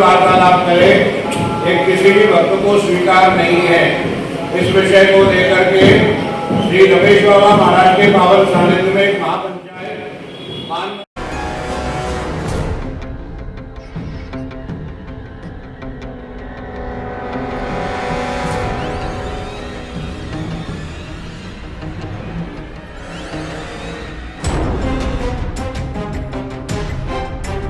वार्तालाप करे ये किसी भी भक्त को स्वीकार नहीं है। इस विषय को लेकर के श्री रमेश बाबा महाराज के पावन सानिध्य में एक महापंचायत मान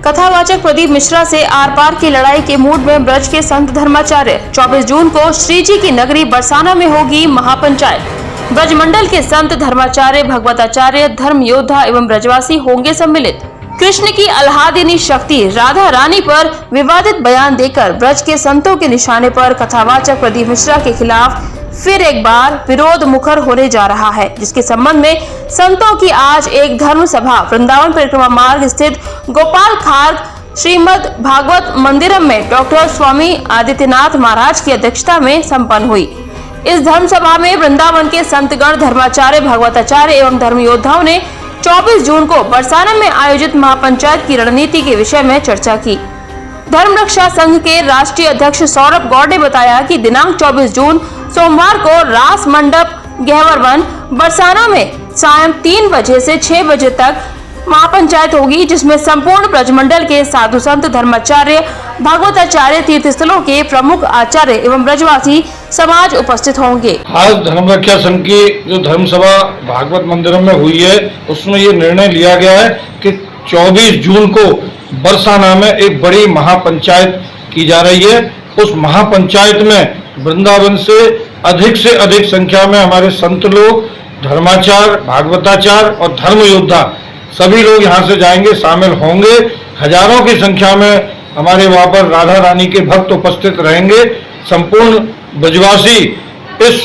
कथावाचक प्रदीप मिश्रा से आर पार की लड़ाई के मूड में ब्रज के संत धर्माचार्य। 24 जून को श्री जी की नगरी बरसाना में होगी महापंचायत। ब्रजमंडल के संत धर्माचार्य, भगवताचार्य, धर्म योद्धा एवं ब्रजवासी होंगे सम्मिलित। कृष्ण की आह्लादिनी शक्ति राधा रानी पर विवादित बयान देकर ब्रज के संतों के निशाने पर कथावाचक प्रदीप मिश्रा के खिलाफ फिर एक बार विरोध मुखर होने जा रहा है, जिसके संबंध में संतों की आज एक धर्म सभा वृंदावन परिक्रमा मार्ग स्थित गोपाल खार्ग श्रीमद भागवत मंदिरम में डॉक्टर स्वामी आदित्यनाथ महाराज की अध्यक्षता में संपन्न हुई। इस धर्म सभा में वृंदावन के संतगण, धर्माचार्य, भगवताचार्य एवं धर्म योद्धाओं ने 24 जून को बरसाना में आयोजित महापंचायत की रणनीति के विषय में चर्चा की। धर्म रक्षा संघ के राष्ट्रीय अध्यक्ष सौरभ गौड़ ने बताया कि दिनांक 24 जून सोमवार को रास मंडप गहवरवन बरसाना में सायं 3 बजे से 6 बजे तक महापंचायत होगी, जिसमें संपूर्ण ब्रजमंडल के साधु संत, धर्माचार्य, भागवताचार्य, तीर्थ स्थलों के प्रमुख आचार्य एवं ब्रजवासी समाज उपस्थित होंगे। आज धर्म रक्षा संघ की जो धर्म सभा भागवत मंदिर में हुई है, उसमें ये निर्णय लिया गया है कि 24 जून को बरसाना में एक बड़ी महापंचायत की जा रही है। उस महापंचायत में वृंदावन से अधिक संख्या में हमारे संत लोग, धर्माचार्य, भागवताचार्य और धर्म योद्धा सभी लोग यहाँ से जाएंगे, शामिल होंगे। हजारों की संख्या में हमारे वहाँ पर राधा रानी के भक्त उपस्थित रहेंगे। संपूर्ण ब्रजवासी इस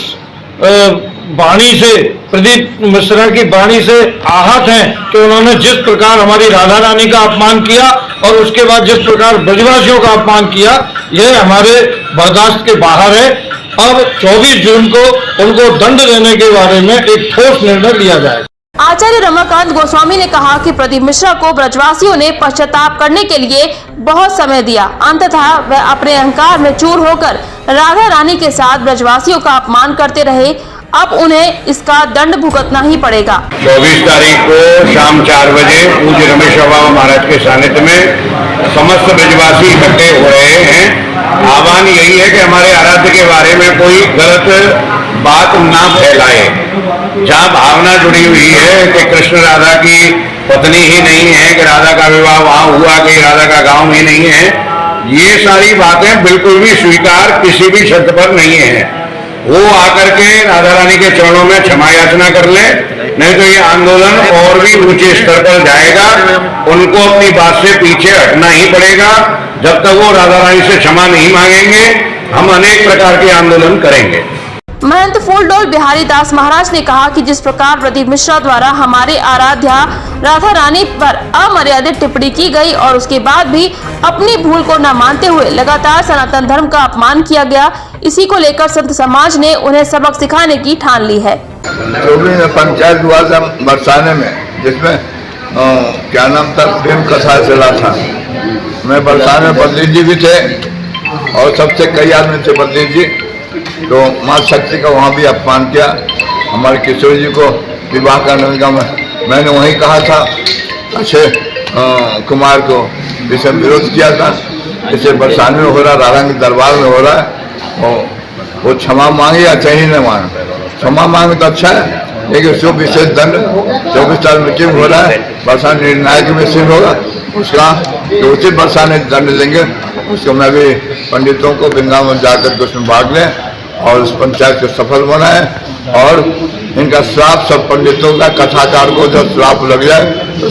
वाणी से, प्रदीप मिश्रा की वाणी से आहत हैं कि उन्होंने जिस प्रकार हमारी राधा रानी का अपमान किया और उसके बाद जिस प्रकार ब्रजवासियों का अपमान किया, यह हमारे बर्दाश्त के बाहर है। अब 24 जून को उनको दंड देने के बारे में एक ठोस निर्णय लिया जाएगा। आचार्य रमाकांत गोस्वामी ने कहा कि प्रदीप मिश्रा को ब्रजवासियों ने पश्चाताप करने के लिए बहुत समय दिया। अंततः वह अपने अहंकार में चूर होकर राधा रानी के साथ ब्रजवासियों का अपमान करते रहे। अब उन्हें इसका दंड भुगतना ही पड़ेगा। 24 तारीख को शाम 4 बजे पूज्य रमेश बाबा महाराज के सानिध्य में समस्त ब्रजवासी इकट्ठे हो रहे हैं। आह्वान यही है कि हमारे आराध्य के बारे में कोई गलत बात ना फैलाए। जहाँ भावना जुड़ी हुई है कि कृष्ण राधा की पत्नी ही नहीं है, कि राधा का विवाह वहाँ हुआ, कि राधा का गांव ही नहीं है, ये सारी बातें बिल्कुल भी स्वीकार किसी भी शर्त पर नहीं है। वो आकर के राधा रानी के चरणों में क्षमा याचना कर ले, नहीं तो ये आंदोलन और भी ऊंचे स्तर पर जाएगा। उनको अपनी बात से पीछे हटना ही पड़ेगा। जब तक वो राधा रानी से क्षमा नहीं मांगेंगे, हम अनेक प्रकार के आंदोलन करेंगे। महंत फूलडोल बिहारी दास महाराज ने कहा कि जिस प्रकार प्रदीप मिश्रा द्वारा हमारे आराध्या राधा रानी पर अमर्यादित टिप्पणी की गई और उसके बाद भी अपनी भूल को न मानते हुए लगातार सनातन धर्म का अपमान किया गया, इसी को लेकर संत समाज ने उन्हें सबक सिखाने की ठान ली है। पंचायत हुआ था बरसाने में, जिसमें क्या नाम था, प्रेम कथा चला था। मैं बरसाने में पंडित जी भी थे और सबसे कई आदमी थे पंडित जी। तो माँ शक्ति का वहाँ भी अपमान किया। हमारे किशोर जी को विवाह करने का मैंने वहीं कहा था, अक्षय कुमार को इसे विरोध किया था। इसे बरसाने में हो रहा, राधा के दरबार में हो रहा है, और वो क्षमा मांगे या चाहे न मांगे। क्षमा मांगे तो अच्छा है, लेकिन उसको विशेष दंड 24 साल मृत्यु हो रहा है, बरसाने निर्णायक में सिद्ध होगा, उसका जो उचित बरसाने दंड देंगे। उसको मैं भी पंडितों को वृंदावन जाकर के उसमें भाग लें और उस पंचायत को सफल बनाए, और इनका श्राप सब पंडितों का, कथाकार को जब श्राप लग जाए तो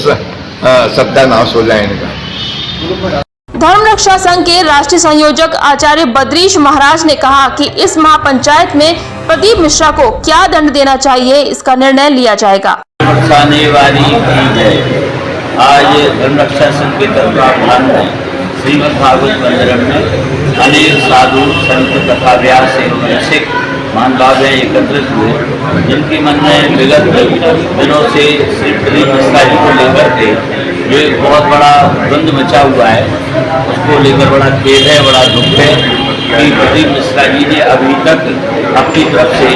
सत्यानाश हो जाए इनका। धर्म रक्षा संघ के राष्ट्रीय संयोजक आचार्य बद्रीश महाराज ने कहा कि इस महापंचायत में प्रदीप मिश्रा को क्या दंड देना चाहिए, इसका निर्णय लिया जाएगा। आज धर्म रक्षा संघ के तत्वावधान में श्रीमद भागवत मंदिर में अनेक साधु संत तथा व्यास एवं रसिक महान भाव एकत्रित हुए, जिनके मन में विगत दिनों से श्री प्रदीप मिश्रा जी को लेकर के जो एक बहुत बड़ा द्वंद्व मचा हुआ है, उसको लेकर बड़ा खेद है, बड़ा दुख है कि प्रदीप मिश्रा जी ने अभी तक अपनी तरफ से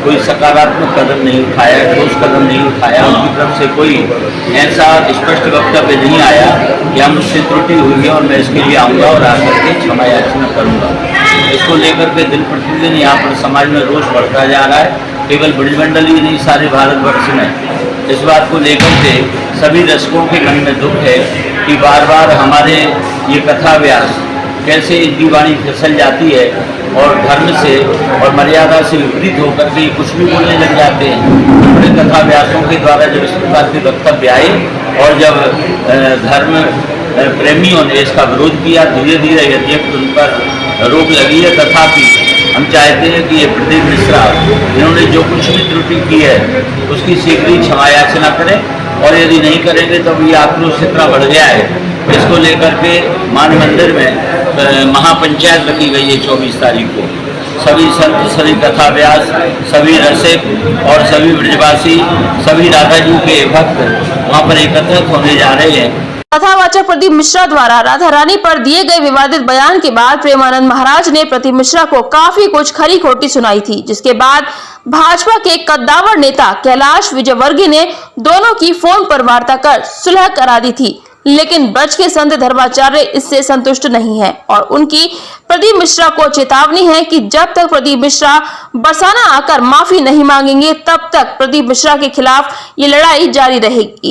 कोई सकारात्मक कदम नहीं उठाया, ठोस कदम नहीं उठाया। उनकी तरफ से कोई ऐसा स्पष्ट वक्तव्य नहीं आया कि हम मुझसे त्रुटि हुई है और मैं इसके लिए आऊँगा और आकर के क्षमा याचना करूँगा। इसको लेकर के दिन प्रतिदिन यहाँ पर समाज में रोष बढ़ता जा रहा है। केवल ब्रजमंडल ही नहीं, सारे भारतवर्ष में इस बात को लेकर के सभी दर्शकों के मन में दुख है कि बार बार हमारे ये कथा व्यास कैसे इनकी वाणी फिसल जाती है और धर्म से और मर्यादा से विपरीत होकर के कुछ भी बोलने लग जाते हैं। बड़े कथा व्यासों के द्वारा जब इस प्रकार के वक्तव्य आए और जब धर्म प्रेमियों ने इसका विरोध किया, धीरे धीरे यद्यपि उन पर रोक लगी है, तथापि हम चाहते हैं कि ये प्रदीप मिश्रा इन्होंने जो कुछ भी त्रुटि की है उसकी शीघ्र ही क्षमा याचना करें, और यदि नहीं करेंगे तो ये आक्रोश इतना बढ़ गया है। इसको लेकर के मान मंदिर में महापंचायत रखी गई है 24 तारीख को। सभी संत, सभी कथा व्यास, सभी रसिक और सभी ब्रजवासी, सभी राधा जी के भक्त वहाँ पर एकत्रित होने जा रहे हैं। कथावाचक प्रदीप मिश्रा द्वारा राधा रानी पर दिए गए विवादित बयान के बाद प्रेमानंद महाराज ने प्रदीप मिश्रा को काफी कुछ खरी खोटी सुनाई थी, जिसके बाद भाजपा के कद्दावर नेता कैलाश विजयवर्गीय ने दोनों की फोन पर वार्ता कर सुलह करा दी थी। लेकिन ब्रज के संत धर्माचार्य इससे संतुष्ट नहीं है और उनकी प्रदीप मिश्रा को चेतावनी है कि जब तक प्रदीप मिश्रा बरसाना आकर माफी नहीं मांगेंगे तब तक प्रदीप मिश्रा के खिलाफ ये लड़ाई जारी रहेगी।